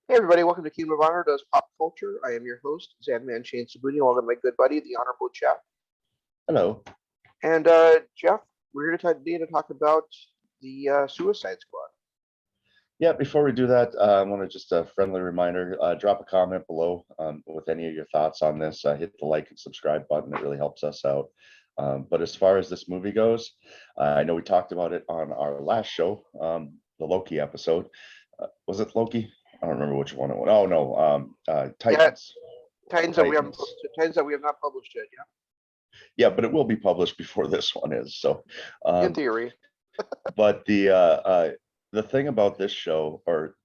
Hey everybody, welcome to Kingdom of Honor Does Pop Culture. I am your host, Zadman Shane Sabuni, along with my good buddy, the Honorable Jeff. Hello. And Jeff, we're here today to talk about the Suicide Squad. Yeah, before we do that, I want to just a friendly reminder, drop a comment below with any of your thoughts on this. Hit the like and subscribe button. It really helps us out. But as far as this movie goes, I know we talked about it on our last show, the Loki episode. Was it Loki? I don't remember which one it was. Oh, no, Titans. Yeah, Titans that we haven't Titans that we have not published yet, yeah. Yeah, but it will be published before this one is. So, in theory. But the thing about this show, or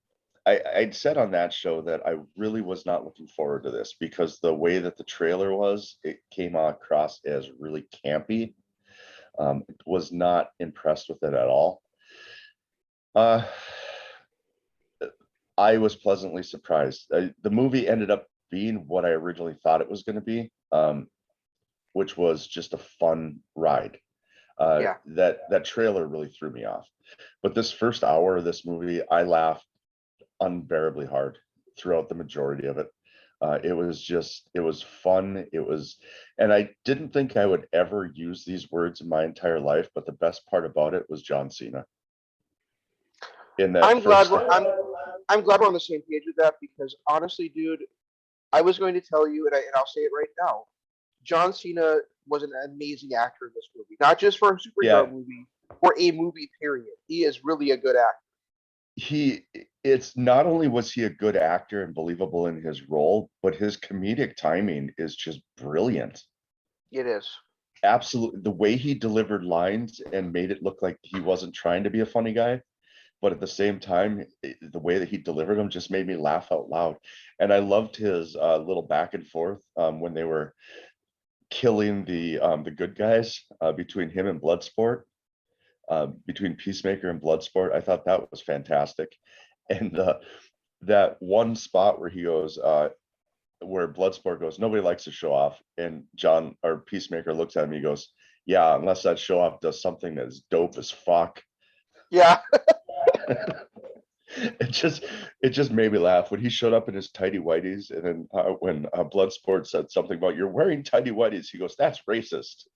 I'd said on that show that I really was not looking forward to this because the way that the trailer was, it came across as really campy. Was not impressed with it at all. I was pleasantly surprised. The movie ended up being what I originally thought it was going to be, which was just a fun ride. That trailer really threw me off. But this first hour of this movie, I laughed unbearably hard throughout the majority of it. It was fun. And I didn't think I would ever use these words in my entire life, but the best part about it was John Cena. I'm glad we're on the same page with that because honestly, dude, I was going to tell you, and I'll say it right now, John Cena was an amazing actor in this movie, not just for a superhero movie, for a movie period. He is really a good actor. It's not only was he a good actor and believable in his role, but his comedic timing is just brilliant. It is. Absolutely. The way he delivered lines and made it look like he wasn't trying to be a funny guy, but at the same time, the way that he delivered them just made me laugh out loud. And I loved his little back and forth when they were killing the good guys between him and Bloodsport, between Peacemaker and Bloodsport. I thought that was fantastic. And that one spot where he goes, where Bloodsport goes, nobody likes to show off, and John or Peacemaker looks at him, he goes, yeah, unless that show off does something that's dope as fuck. Yeah. It just made me laugh when he showed up in his tighty whities, and then when Bloodsport said something about you're wearing tighty whities, he goes, that's racist.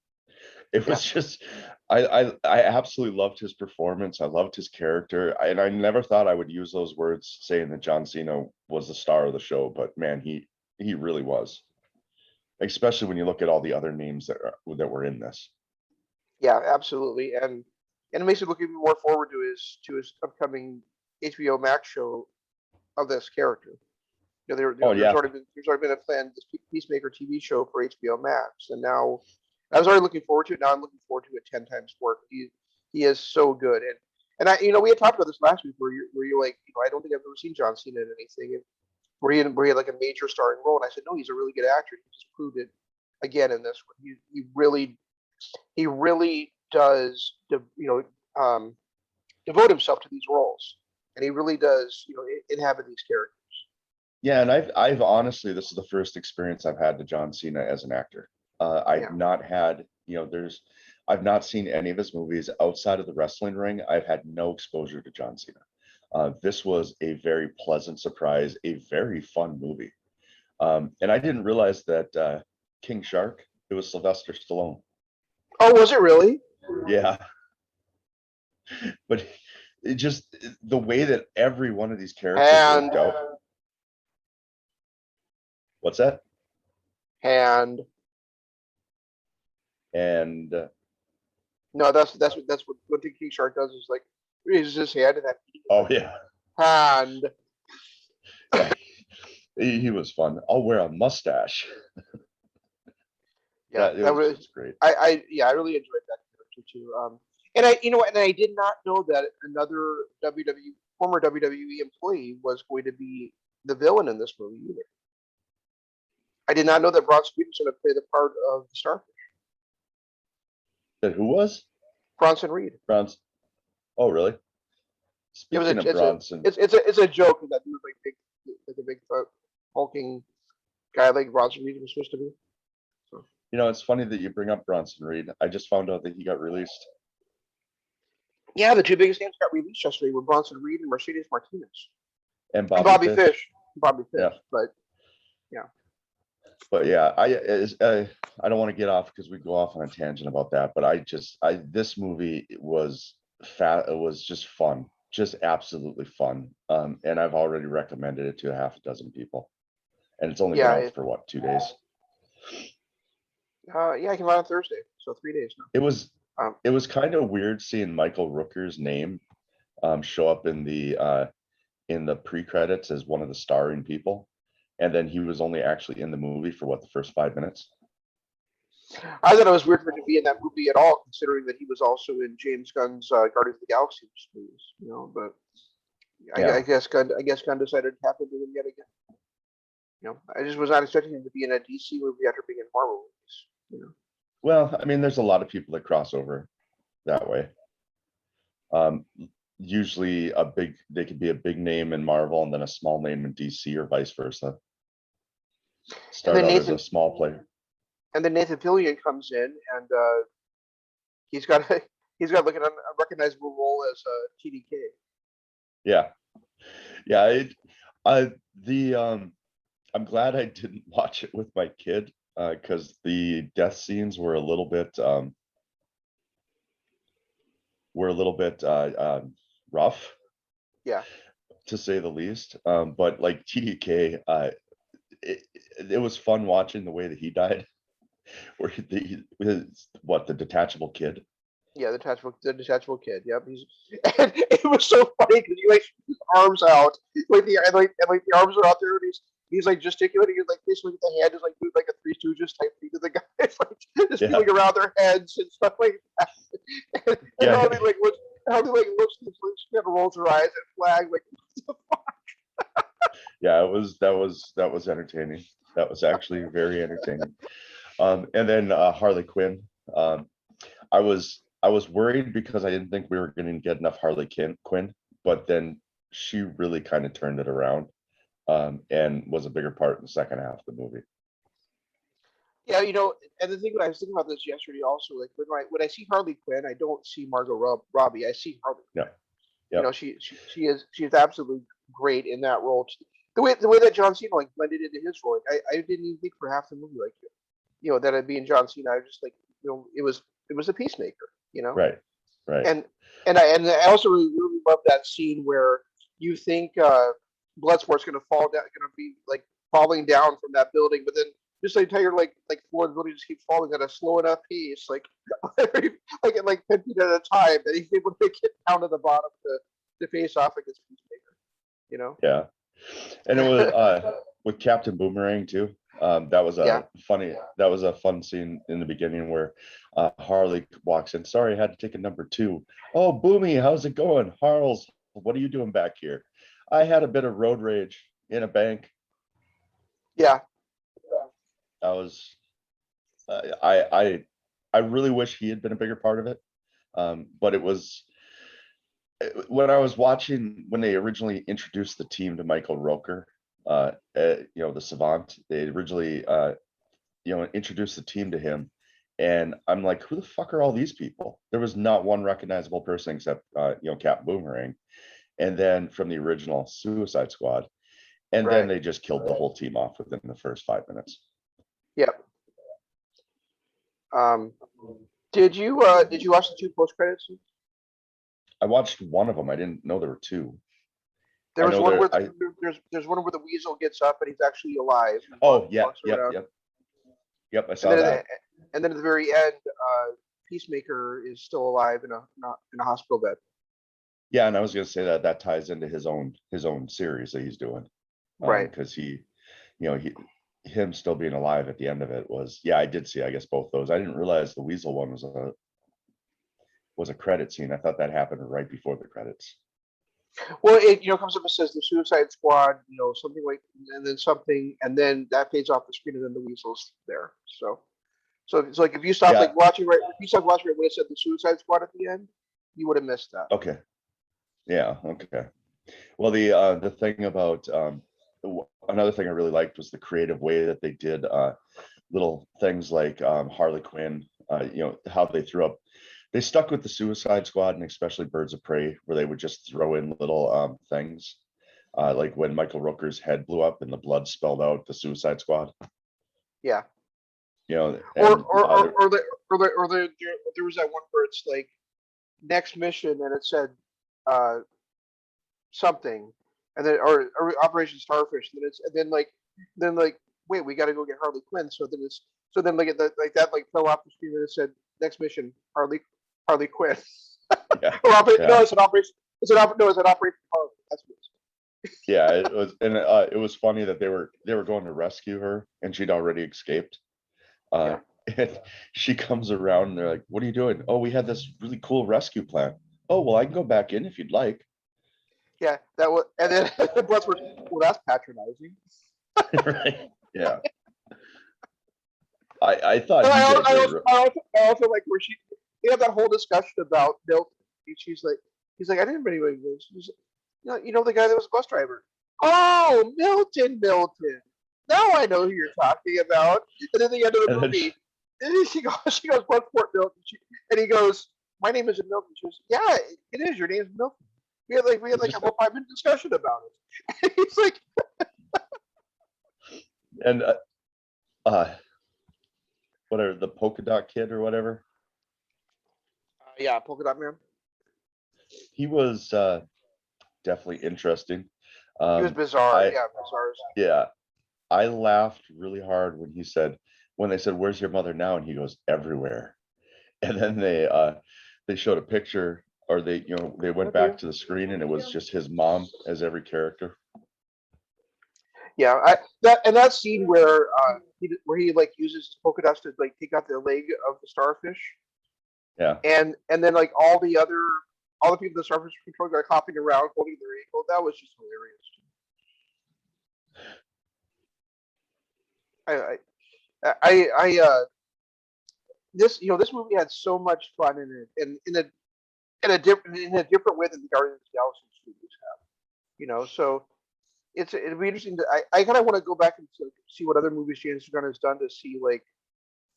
It was just, I absolutely loved his performance. I loved his character, and I never thought I would use those words saying that John Cena was the star of the show, but man, he really was. Especially when you look at all the other names that were in this. Yeah, absolutely, and it makes it look even more forward to his upcoming HBO Max show of this character. You know, there's already been a planned Peacemaker TV show for HBO Max, and now I was already looking forward to it. Now I'm looking forward to it 10 times more. He is so good, and I we had talked about this last week where you're like, I don't think I've ever seen John Cena in anything, and where he had like a major starring role, and I said no, he's a really good actor. He just proved it again in this one. He really does devote himself to these roles, and he really does inhabit these characters. Yeah, and I've honestly, this is the first experience I've had to John Cena as an actor. I've not had, I've not seen any of his movies outside of the wrestling ring. I've had no exposure to John Cena. This was a very pleasant surprise, a very fun movie. And I didn't realize that King Shark, it was Sylvester Stallone. Oh, was it really? Yeah. But it just, the way that every one of these characters worked out. What's that? And no, that's what the King Shark does is like raises his hand and that. Oh yeah. And yeah, he was fun. I'll wear a mustache. Yeah, that was great. I really enjoyed that character too. And I did not know that another former WWE employee was going to be the villain in this movie either. I did not know that Bronson Reed was going to play the part of the Starfish. That who was? Bronson Reed. Bronson. Oh, really? Speaking of Bronson, it's a joke that he was like a big hulking guy like Bronson Reed was supposed to be. So. It's funny that you bring up Bronson Reed. I just found out that he got released. Yeah, the two biggest names got released yesterday were Bronson Reed and Mercedes Martinez. And Bobby Fish. Bobby Fish, Yeah. but yeah. But yeah, I don't want to get off because we go off on a tangent about that. But this movie was fat. It was just fun, just absolutely fun. And I've already recommended it to a half a dozen people, and it's only been out for what, 2 days? Yeah, I came out on Thursday, so 3 days now. It was kind of weird seeing Michael Rooker's name show up in the pre-credits as one of the starring people. And then he was only actually in the movie for what, the first 5 minutes? I thought it was weird for him to be in that movie at all, considering that he was also in James Gunn's Guardians of the Galaxy movies, but I guess Gunn decided to happen to him yet again. I just was not expecting him to be in a DC movie after being in Marvel movies. Well, I mean, there's a lot of people that cross over that way. Usually they could be a big name in Marvel and then a small name in DC, or vice versa. Start out as a small player. And then Nathan Fillion comes in, and he's got like an unrecognizable role as TDK. Yeah. I'm glad I didn't watch it with my kid because the death scenes were a little bit rough. Yeah. To say the least. But like TDK, it was fun watching the way that he died. Where the detachable kid. Yeah, the detachable kid. Yep. And it was so funny because he shoots his arms out, the arms are out there, and he's like gesticulating, and basically the hand is doing a Three Stooges type thing to the guy. It's just feeling around their heads and stuff like that. And Harley looks at him, she kind of rolls her eyes and flag what the fuck? Yeah, that was entertaining. That was actually very entertaining. And then Harley Quinn. I was worried because I didn't think we were going to get enough Harley Quinn, but then she really kind of turned it around and was a bigger part in the second half of the movie. Yeah, and the thing I was thinking about this yesterday also, when I see Harley Quinn, I don't see Margot Robbie. I see Harley Quinn. Yeah. She is absolutely great in that role. The way that John Cena blended into his role, I didn't even think for half the movie that I'd be in John Cena. I was just it was a peacemaker, Right. And I also really love that scene where you think Bloodsport's going to fall down, going to be falling down from that building, but then just the entire floor of the building just keeps falling at a slow enough pace, like 10 feet at a time, that he's able to get down to the bottom to face off against Peacemaker. Yeah, and it was with Captain Boomerang too. That was a fun scene in the beginning where Harley walks in. Sorry, I had to take a number 2. Oh, Boomy, how's it going? Harles, what are you doing back here? I had a bit of road rage in a bank. Yeah. I was, I really wish he had been a bigger part of it. But it was when I was watching when they originally introduced the team to Michael Rooker. The Savant, they originally introduced the team to him, and I'm like, who the fuck are all these people? There was not one recognizable person except Captain Boomerang, and then from the original Suicide Squad, and then they just killed the whole team off within the first 5 minutes. Yep. Did you watch the 2 post credits? I watched one of them. I didn't know there were 2. There's one where the Weasel gets up and he's actually alive. Oh, yep. I saw that. And then at the very end, Peacemaker is still alive in a hospital bed. Yeah, and I was going to say that ties into his own series that he's doing, right? Because him still being alive at the end of it was, I did see, I guess, both those. I didn't realize the Weasel one was a credit scene. I thought that happened right before the credits. Well, it comes up and says the Suicide Squad, something and then that fades off the screen, and then the Weasel's there. So it's like if you stop watching when it said the Suicide Squad at the end, you would have missed that. Okay. Yeah. Okay. Well, the thing about another thing I really liked was the creative way that they did little things like Harley Quinn. How they threw up. They stuck with the Suicide Squad and especially Birds of Prey, where they would just throw in little things Like when Michael Rooker's head blew up and the blood spelled out the Suicide Squad. Yeah. You know, Or and there was that one where it's like next mission and it said something, and then or Operation Starfish, and then like wait, we got to go get Harley Quinn. So then like that like fell off the screen and it said next mission Harley Quinn. Yeah, No, it's an Operation. It's an Operation Harley. That's what it is. Yeah, it was, and it was funny that they were going to rescue her and she'd already escaped. Yeah. And she comes around and they're like, "What are you doing?" "Oh, we had this really cool rescue plan." "Oh, well, I can go back in if you'd like." Yeah, that was, and then Bloodsport. Well, that's patronizing. Right? Yeah. I thought And he did I also like where they have that whole discussion about Milton. He's like, I didn't know anybody was. You know the guy that was a bus driver. Oh, Milton. Now I know who you're talking about. And then the end of the movie, she goes, Bloodsport Milton, and he goes, "My name isn't Milton." She goes, "Yeah, it is. Your name's Milton." We had like a whole 5-minute discussion about it. He's like, and whatever, the polka dot kid or whatever. Yeah, Polka Dot Man. He was definitely interesting. He was bizarre. Bizarre. Yeah, I laughed really hard when they said, "Where's your mother now?" And he goes, "Everywhere." And then they showed a picture, or they went back to the screen and it was just his mom as every character. Yeah, that scene where he like uses his polka dots to like take out the leg of the starfish. Yeah. And then like all the people in the starfish control are hopping around holding their ankle. That was just hilarious. This movie had so much fun in it, and in a different way than the Guardians of the Galaxy studios have. So it'd be interesting to I kind of want to go back and see what other movies James Gunn has done to see like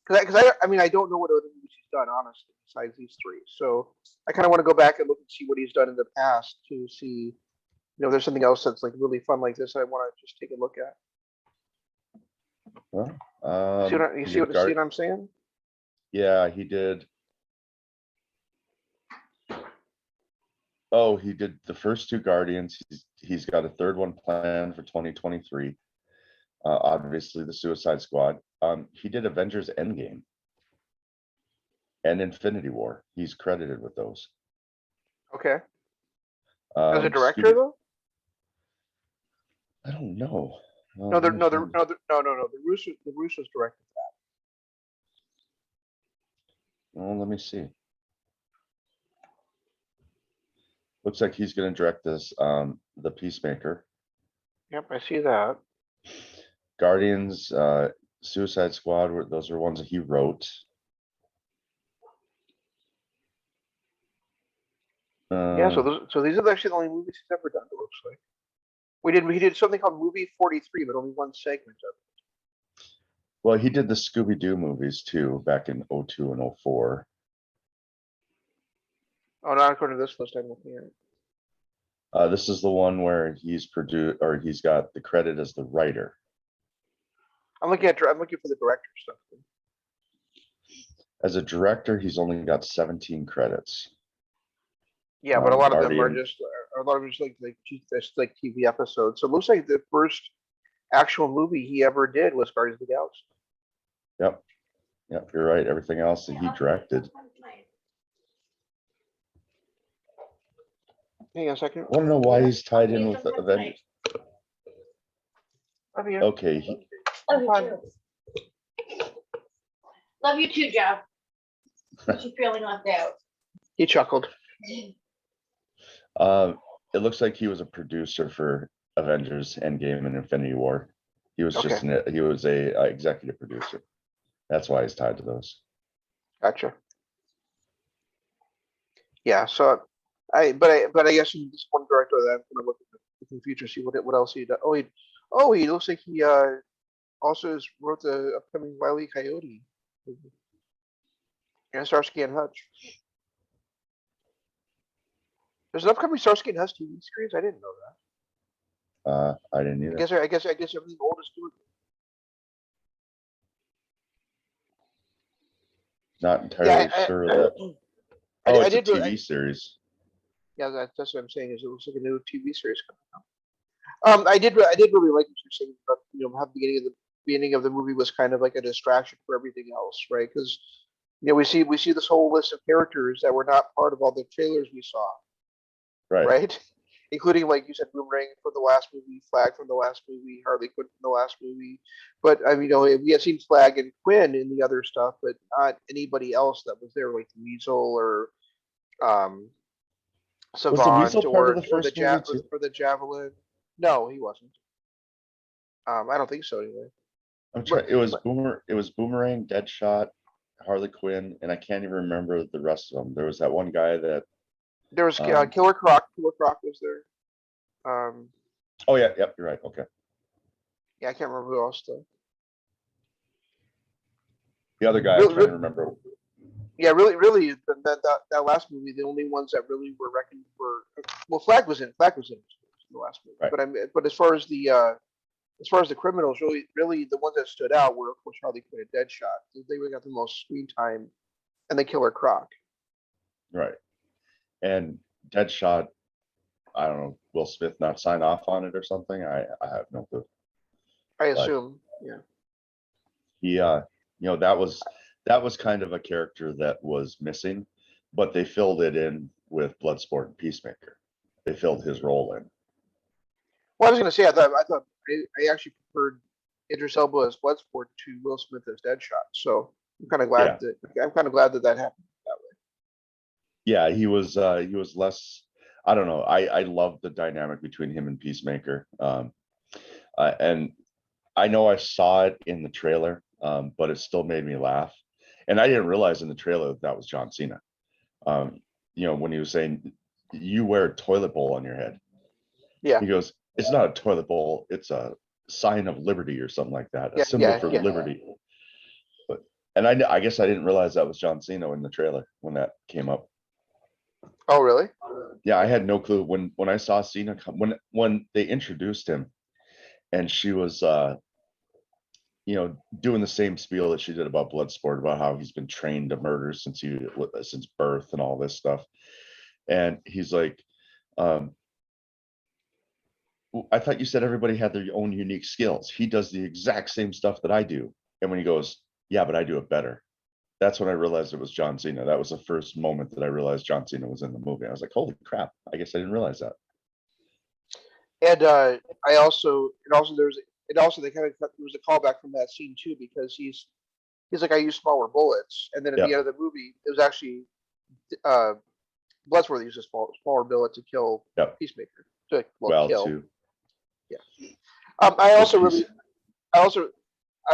because I don't know what other movies he's done honestly besides these three. So I kind of want to go back and look and see what he's done in the past to see if there's something else that's like really fun like this. I want to just take a look at. Well, see what I'm saying? Yeah, he did. Oh, he did the first two Guardians. He's got a third one planned for 2023. Obviously, the Suicide Squad. He did Avengers Endgame and Infinity War. He's credited with those. Okay. As a director, though? I don't know. No, the Russos directed that. Well, let me see. Looks like he's going to direct this, The Peacemaker. Yep, I see that. Guardians, Suicide Squad, those are ones that he wrote. Yeah, so these are actually the only movies he's ever done. It looks like he did something called Movie 43, but only one segment of it. Well, he did the Scooby-Doo movies too, back in 2002 and 2004. Oh, not according to this list I'm looking at. This is the one where he's produced, or he's got the credit as the writer. I'm looking for the director stuff. As a director, he's only got 17 credits. Yeah, but a lot of them are just like TV episodes. So it looks like the first actual movie he ever did was Guardians of the Galaxy. Yep, you're right. Everything else that he directed. Hang on a second. I want to know why he's tied in with the Avengers. Okay. Love you too, Jeff. But you're feeling left out. He chuckled. It looks like he was a producer for Avengers Endgame and Infinity War. He was he was a executive producer. That's why he's tied to those. Gotcha. Yeah, so I guess in this one director that I'm gonna look at in the future, see what else he does. He looks like he also wrote the upcoming Wile E. Coyote movie. And Starsky and Hutch. There's an upcoming Starsky and Hutch TV series. I didn't know that. I didn't either. I guess everything old is doing. Not entirely sure of that. Oh, it's a TV series. Yeah, that's what I'm saying. Is it looks like a new TV series coming out. I did really like what you're saying about how the beginning of the movie was kind of like a distraction for everything else, right? Because we see this whole list of characters that were not part of all the trailers we saw, right? Including, like you said, Boomerang from the last movie, Flag from the last movie, Harley Quinn from the last movie. But I mean, we have seen Flag and Quinn in the other stuff, but not anybody else that was there, like Weasel or Savant or the Javelin. No, he wasn't. I don't think so anyway. It was Boomerang, Deadshot, Harley Quinn, and I can't even remember the rest of them. There was that one guy that. There was Killer Croc. Killer Croc was there. Oh yeah, yep, you're right. Okay. Yeah, I can't remember who else though. The other guy, I can't remember. Yeah, really, that last movie, the only ones that really were reckoned for. Well, Flag was in the last movie, right. But as far as the criminals, really the ones that stood out were, of course, Harley Quinn and Deadshot. They got the most screen time, and the Killer Croc. Right. And Deadshot, I don't know, Will Smith not sign off on it or something? I have no clue. I assume, yeah. He, that was kind of a character that was missing, but they filled it in with Bloodsport and Peacemaker. They filled his role in. Well, I was going to say, I actually preferred Idris Elba as Bloodsport to Will Smith as Deadshot. So I'm kind of glad that happened that way. Yeah, he was less. I don't know. I love the dynamic between him and Peacemaker. And I know I saw it in the trailer, but it still made me laugh. And I didn't realize in the trailer that was John Cena. When he was saying, "You wear a toilet bowl on your head." Yeah. He goes, "It's not a toilet bowl. It's a sign of liberty or something like that. A symbol for liberty." And I guess I didn't realize that was John Cena in the trailer when that came up. Oh, really? Yeah, I had no clue when I saw Cena come when they introduced him, and she was doing the same spiel that she did about Bloodsport, about how he's been trained to murder since birth and all this stuff. And he's like, I thought you said everybody had their own unique skills. He does the exact same stuff that I do. And when he goes, "Yeah, but I do it better." That's when I realized it was John Cena. That was the first moment that I realized John Cena was in the movie. I was like, holy crap. I guess I didn't realize that. And there was a callback from that scene too, because he's like, "I use smaller bullets." And then at the end of the movie, it was actually Bloodsport used a smaller bullet to kill Peacemaker. Kill. Yeah. I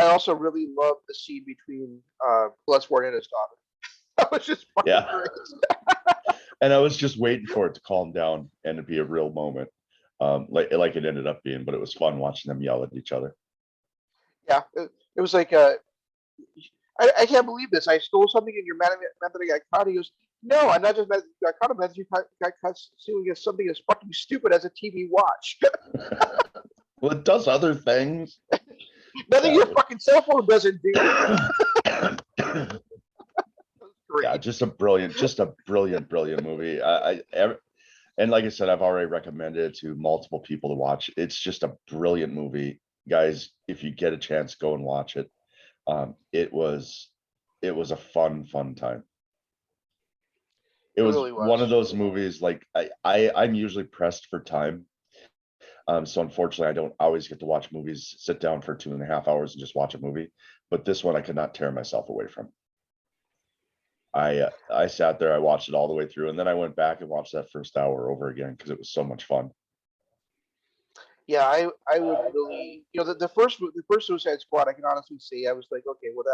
also really love the scene between Bloodsport and his daughter. That was just fucking great. And I was just waiting for it to calm down and to be a real moment, like it ended up being. But it was fun watching them yell at each other. Yeah, it was like I can't believe this. I stole something and you're mad at me that I got caught. He goes, "No, I'm not just mad that you got caught. I'm mad that you got caught stealing something as fucking stupid as a TV watch." Well, it does other things. Nothing your fucking cell phone doesn't do. Yeah, just a brilliant movie. And like I said, I've already recommended it to multiple people to watch. It's just a brilliant movie, guys. If you get a chance, go and watch it. It was a fun time. It was really one of those movies. Like I'm usually pressed for time. So unfortunately, I don't always get to watch movies, sit down for 2.5 hours and just watch a movie. But this one, I could not tear myself away from. I sat there, I watched it all the way through, and then I went back and watched that first hour over again because it was so much fun. Yeah, I would really, the first Suicide Squad, I can honestly say I was like, okay, well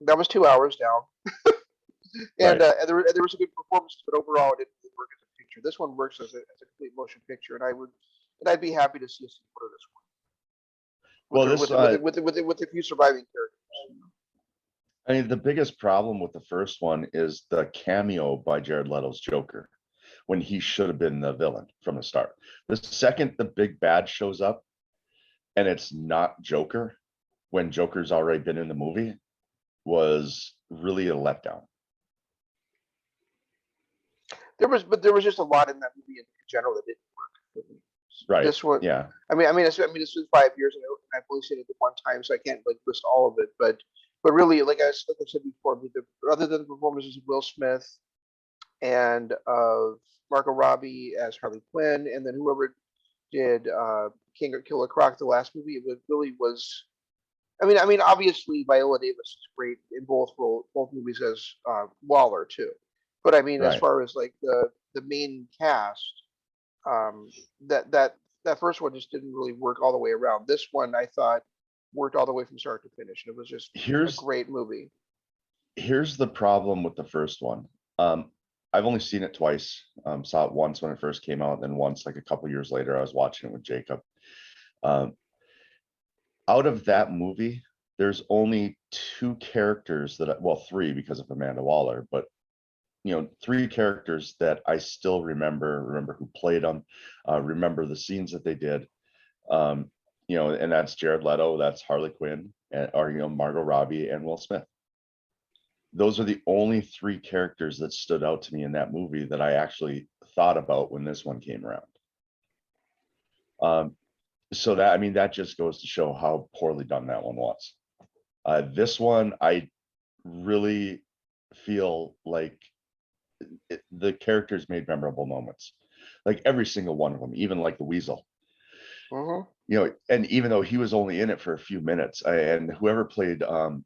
that was 2 hours down, and there was a good performance, but overall it didn't really work as a picture. This one works as a complete motion picture, and I'd be happy to see a sequel to this one. With a few surviving characters. I mean, the biggest problem with the first one is the cameo by Jared Leto's Joker. when he should have been the villain from the start. The second the big bad shows up and it's not Joker, when Joker's already been in the movie, was really a letdown. There was just a lot in that movie in general that didn't work for me. Right. This one, yeah. I mean, this was 5 years ago, and I've only seen it the one time, so I can't like list all of it. But really, like I said before, other than the performances of Will Smith and of Margot Robbie as Harley Quinn, and then whoever did King or Killer Croc, the last movie, it really was. I mean, obviously Viola Davis is great in both movies as Waller too. But I mean, as Right. far as like the main cast, that first one just didn't really work all the way around. This one I thought worked all the way from start to finish, and it was just a great movie. Here's the problem with the first one. I've only seen it twice. Saw it once when it first came out, and then once like a couple years later, I was watching it with Jacob. Out of that movie, there's only two characters well, three because of Amanda Waller, but three characters that I still remember who played them, remember the scenes that they did. And that's Jared Leto, that's Harley Quinn, or Margot Robbie and Will Smith. Those are the only three characters that stood out to me in that movie that I actually thought about when this one came around. So that just goes to show how poorly done that one was. This one, I really feel like the characters made memorable moments, like every single one of them, even like the Weasel. Mm-hmm. And even though he was only in it for a few minutes, and whoever played the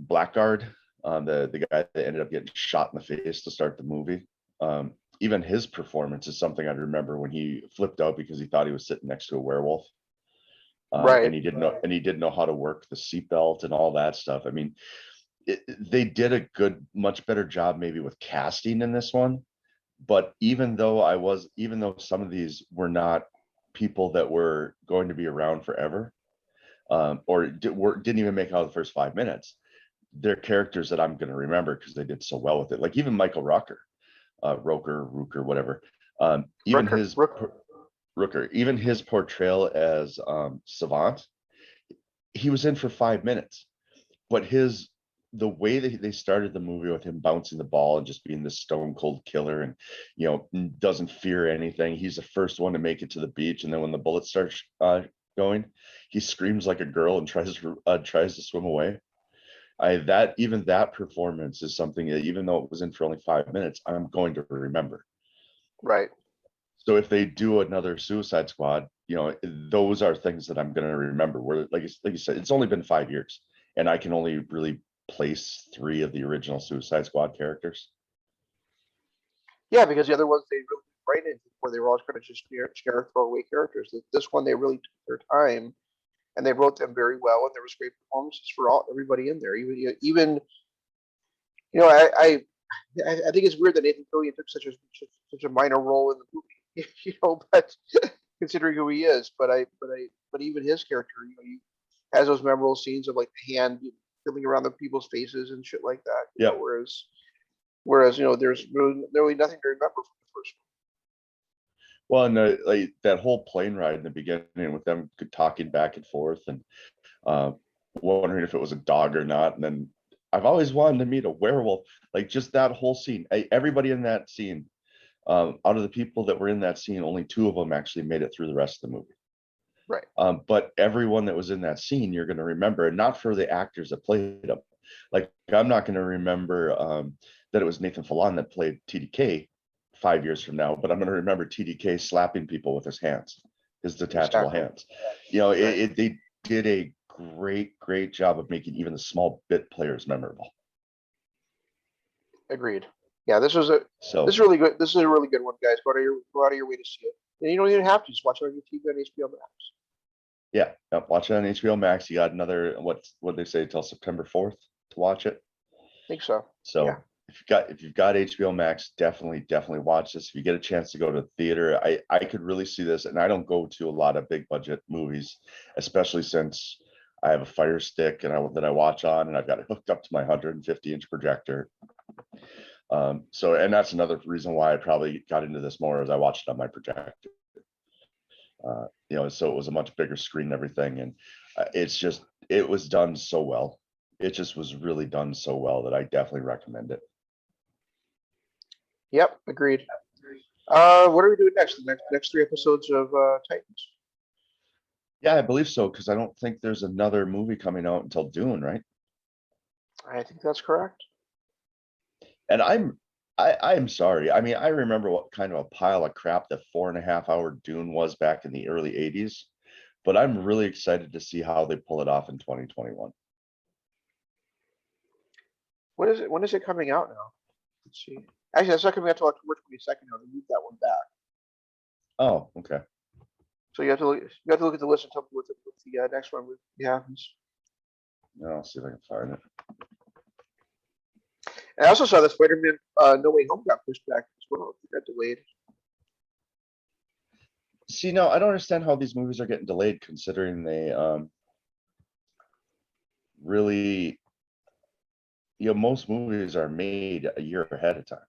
Blackguard, the guy that ended up getting shot in the face to start the movie, even his performance is something I remember when he flipped out because he thought he was sitting next to a werewolf. Right. And he didn't know how to work the seatbelt and all that stuff. I mean, they did a much better job maybe with casting in this one. But even though some of these were not people that were going to be around forever, or didn't even make out the first 5 minutes, they're characters that I'm going to remember because they did so well with it. Like even Michael Rooker, whatever. Even Rooker, even his portrayal as Savant, he was in for 5 minutes, but the way that they started the movie with him bouncing the ball and just being this stone cold killer and doesn't fear anything. He's the first one to make it to the beach, and then when the bullet starts going, he screams like a girl and tries to swim away. That performance is something that, even though it was in for only 5 minutes, I'm going to remember. Right. So if they do another Suicide Squad, those are things that I'm going to remember. Where, like you said, it's only been 5 years, and I can only really place 3 of the original Suicide Squad characters. Yeah, because the other ones they really right into where they were always kind of just generic throwaway characters. This one they really took their time, and they wrote them very well, and there was great performances for everybody in there. Even I think it's weird that Nathan Fillion took such a minor role in the movie, but considering who he is, but even his character, he has those memorable scenes of like the hand filling around the people's faces and shit like that. Yeah. Whereas there's really nothing to remember from the first one. Well, and like that whole plane ride in the beginning with them talking back and forth and wondering if it was a dog or not, and then I've always wanted to meet a werewolf. Like just that whole scene, everybody in that scene, out of the people that were in that scene, only 2 of them actually made it through the rest of the movie. Right. But everyone that was in that scene, you're going to remember, and not for the actors that played them. Like I'm not going to remember that it was Nathan Fillion that played TDK 5 years from now, but I'm going to remember TDK slapping people with his hands, his detachable hands. They did a great job of making even the small bit players memorable. Agreed. Yeah, this is really good. This is a really good one, guys. Go out of your way to see it. And you don't even have to just watch it on your TV on HBO Max. Yeah, watch it on HBO Max. You got another what they say till September 4th to watch it. I think so. So yeah. if you've got HBO Max, definitely watch this. If you get a chance to go to the theater, I could really see this, and I don't go to a lot of big budget movies, especially since I have a Fire Stick that I watch on, and I've got it hooked up to my 150-inch projector. So, and that's another reason why I probably got into this more, as I watched it on my projector. So it was a much bigger screen and everything, and it was done so well. It just was really done so well that I definitely recommend it. Yep, agreed. What are we doing next? The next 3 episodes of Titans? Yeah, I believe so, because I don't think there's another movie coming out until Dune, right? I think that's correct. And I'm sorry. I mean, I remember what kind of a pile of crap the 4.5-hour Dune was back in the early 80s, but I'm really excited to see how they pull it off in 2021. When is it coming out now? Let's see. Actually, that's not coming out until October 22nd. They moved that one back. Oh, okay. So you have to look at the list and tell me what the next one happens. Yeah, I'll see if I can find it. And I also saw that Spider-Man No Way Home got pushed back as well. It got delayed. See, no, I don't understand how these movies are getting delayed, considering they really, most movies are made a year ahead of time.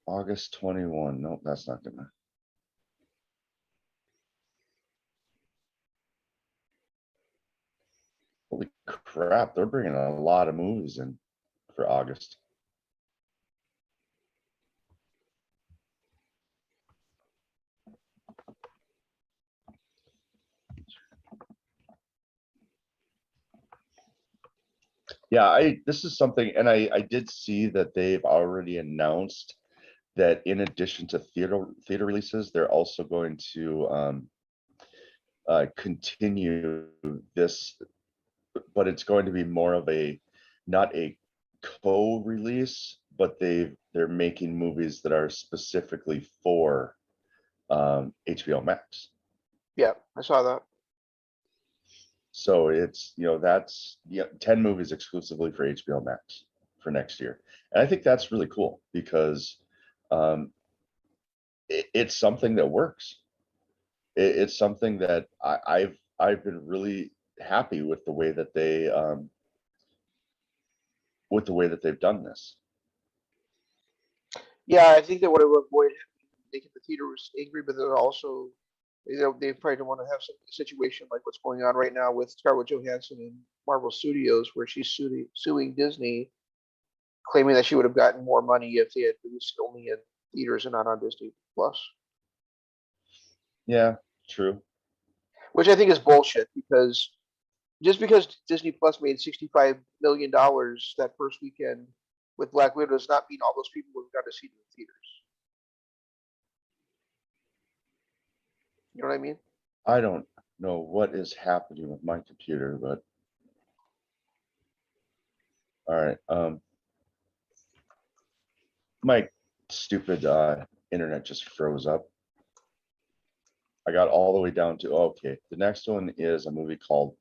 August 21. Nope, that's not gonna. Holy crap, they're bringing a lot of movies in for August. Yeah, this is something, and I did see that they've already announced that in addition to theater releases, they're also going to continue this, but it's going to be more of not a co-release, but they're making movies that are specifically for HBO Max. Yeah, I saw that. So it's, that's 10 movies exclusively for HBO Max for next year. And I think that's really cool because it's something that works. It's something that I've been really happy with the way that they've done this. Yeah, I think they would have avoided making the theaters angry, but they're also, they probably don't want to have a situation like what's going on right now with Scarlett Johansson and Marvel Studios, where she's suing Disney, claiming that she would have gotten more money if they had released only in theaters and not on Disney Plus. Yeah, true. Which I think is bullshit, because just because Disney Plus made $65 million that first weekend with Black Widow does not mean all those people would have gone to see it in theaters. You know what I mean? I don't know what is happening with my computer, but all right. My stupid internet just froze up. I got all the way down to, okay, the next one is a movie called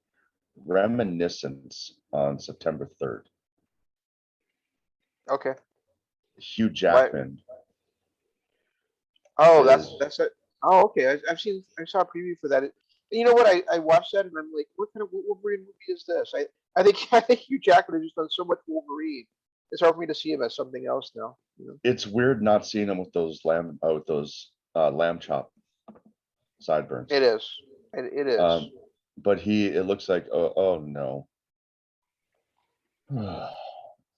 Reminiscence on September 3rd. Okay. Hugh Jackman. Oh, that's it. Oh, okay. I saw a preview for that. You know what? I watched that and I'm like, what kind of Wolverine movie is this? I think Hugh Jackman has just done so much Wolverine. It's hard for me to see him as something else now. It's weird not seeing him with those lamb chop sideburns. It is. It is. But it looks like, oh no.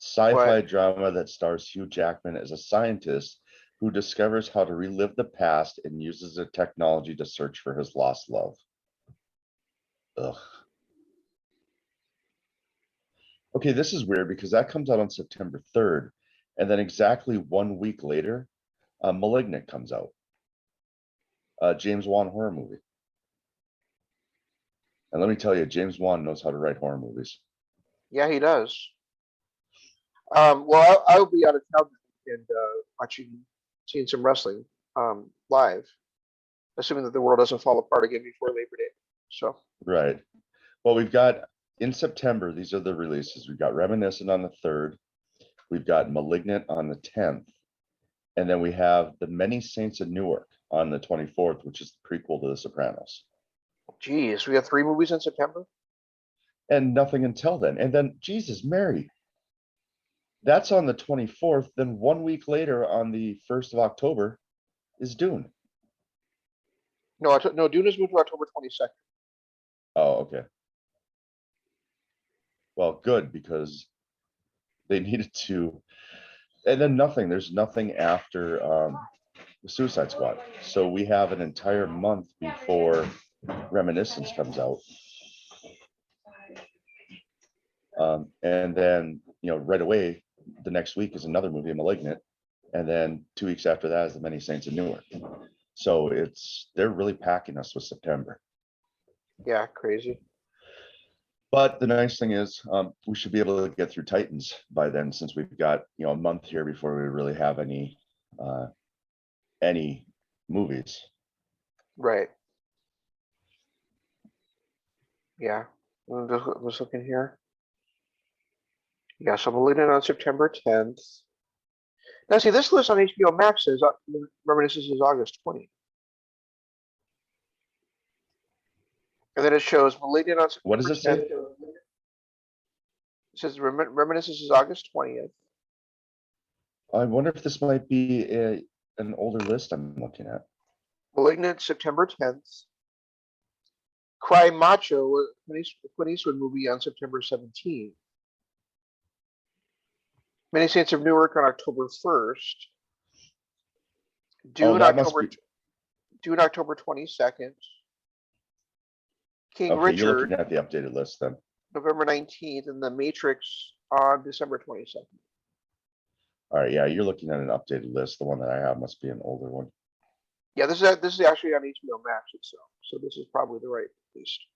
Sci-fi drama that stars Hugh Jackman as a scientist who discovers how to relive the past and uses the technology to search for his lost love. Ugh. Okay, this is weird because that comes out on September 3rd, and then exactly 1 week later, Malignant comes out. James Wan horror movie. And let me tell you, James Wan knows how to write horror movies. Yeah, he does. Well, I'll be out of town and seeing some wrestling live, assuming that the world doesn't fall apart again before Labor Day. So right. Well, we've got in September, these are the releases. We've got Reminiscent on the 3rd. We've got Malignant on the 10th. And then we have The Many Saints of Newark on the 24th, which is the prequel to The Sopranos. Geez, we have 3 movies in September. And nothing until then. And then, Jesus, Mary, that's on the 24th. Then 1 week later, on the 1st of October, is Dune. No, Dune is moved to October 22nd. Oh, okay. Well, good, because they needed to. And then nothing. There's nothing after the Suicide Squad. So we have an entire month before Reminiscence comes out. And then, right away, the next week is another movie, Malignant. And then 2 weeks after that is The Many Saints of Newark. So they're really packing us with September. Yeah, crazy. But the nice thing is we should be able to get through Titans by then, since we've got, a month here before we really have any movies. Right. Yeah. I'm just looking here. Yeah, so Malignant on September 10th. Now, see, this list on HBO Max says Reminiscence is August 20th. And then it shows Malignant on September 10th. What does it say? It says Reminiscence is August 20th. I wonder if this might be an older list I'm looking at. Malignant, September 10th. Cry Macho, a Clint Eastwood movie, on September 17th. Many Saints of Newark on October 1st. Dune, Dune October 22nd. King Okay, Richard, you're looking at the updated list then. November 19th, and The Matrix on December 22nd. All right, yeah, you're looking at an updated list. The one that I have must be an older one. Yeah, this is actually on HBO Max itself, so this is probably the right list.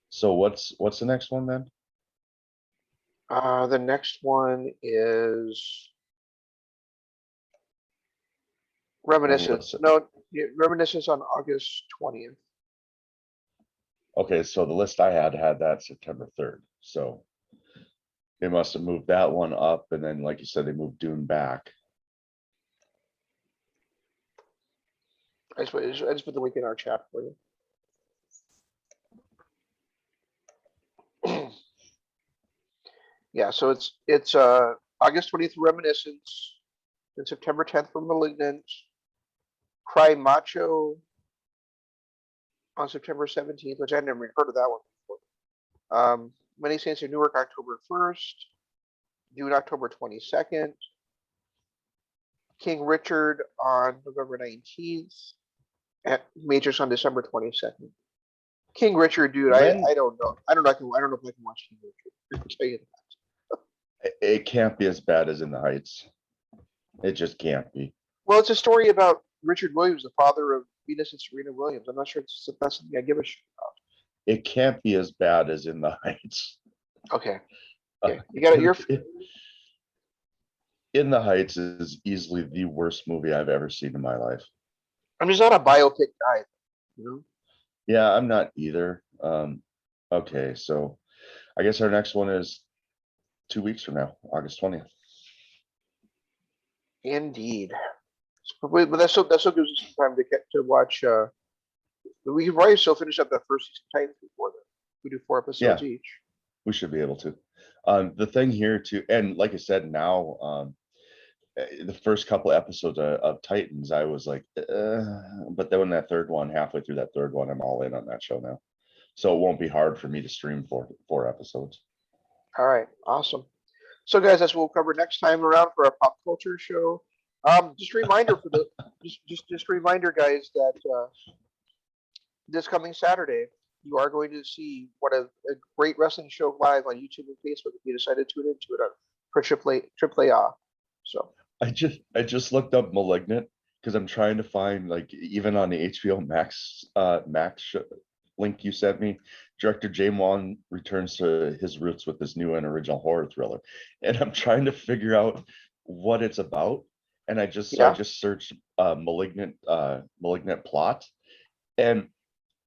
So what's the next one then? The next one is Reminiscence. No, Reminiscence on August 20th. Okay, so the list I had that September 3rd. So they must have moved that one up, and then, like you said, they moved Dune back. I just put the link in our chat for you. Yeah, so it's August 20th for Reminiscence, and September 10th for Malignant. Cry Macho on September 17th, which I never even heard of that one before. Many Saints of Newark October 1st. Dune October 22nd. King Richard on November 19th. And Matrix on December 22nd. King Richard, dude, I don't know. I don't know if I can watch King Richard. I'll tell you that. It can't be as bad as In the Heights. It just can't be. Well, it's a story about Richard Williams, the father of Venus and Serena Williams. I'm not sure if that's something I give a shit about. It can't be as bad as In the Heights. Okay. You got it. In the Heights is easily the worst movie I've ever seen in my life. I'm just not a biopic guy, you know? Yeah, I'm not either. Okay, so I guess our next one is 2 weeks from now, August 20th. Indeed. But that still gives us some time to watch. We can probably still finish up that first season of Titans before then. We do 4 episodes each. We should be able to. The thing here too, and like I said, now the first couple episodes of Titans, I was like, but then when that third one, halfway through that third one, I'm all in on that show now. So it won't be hard for me to stream 4 episodes. All right, awesome. So guys, that's what we'll cover next time around for our pop culture show. Just a reminder for the just a reminder, guys, that this coming Saturday you are going to see what a great wrestling show live on YouTube and Facebook if you decide to tune into it for AAA. So I just looked up Malignant because I'm trying to find, like, even on the HBO Max link you sent me, director James Wan returns to his roots with this new and original horror thriller, and I'm trying to figure out what it's about. And I just searched Malignant plot, and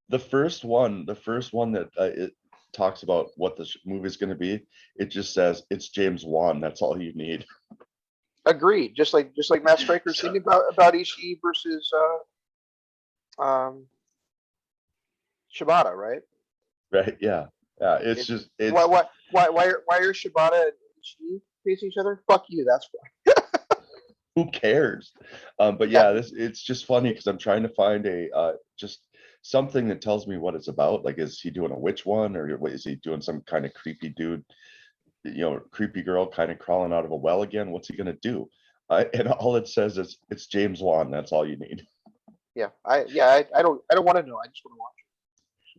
the first one that it talks about what the movie is going to be, it just says it's James Wan. That's all you need. Agreed. Just like Matt Stryker's thinking about Ishii versus Shibata, right? Right? Yeah. Yeah. It's It's just it's why are Shibata and Ishii facing each other? Fuck you. That's why. who cares? But Yeah. yeah, it's just funny because I'm trying to find a just something that tells me what it's about. Like, is he doing a witch one, or what is he doing? Some kind of creepy dude, creepy girl kind of crawling out of a well again. What's he gonna do? And all it says is it's James Wan. That's all you need. Yeah. I don't want to know. I just want to watch.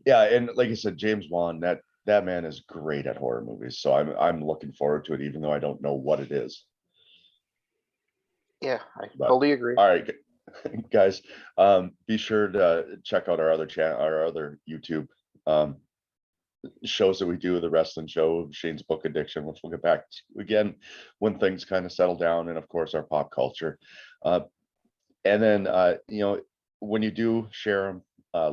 Yeah, and like I said, James Wan, that man is great at horror movies. So I'm looking forward to it, even though I don't know what it is. Yeah, I But totally agree. all right, guys, be sure to check out our other channel, our other YouTube shows that we do, the wrestling show, Shane's Book Addiction, which we'll get back to again when things kind of settle down, and of course our pop culture. And then when you do share them,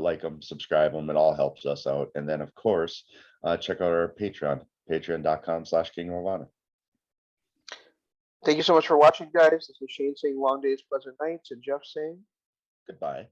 like them, subscribe them, it all helps us out. And then of course, check out our Patreon, patreon.com/Kingdom of Honor. Thank you so much for watching, guys. This is Shane saying long days, pleasant nights, and Jeff saying Goodbye.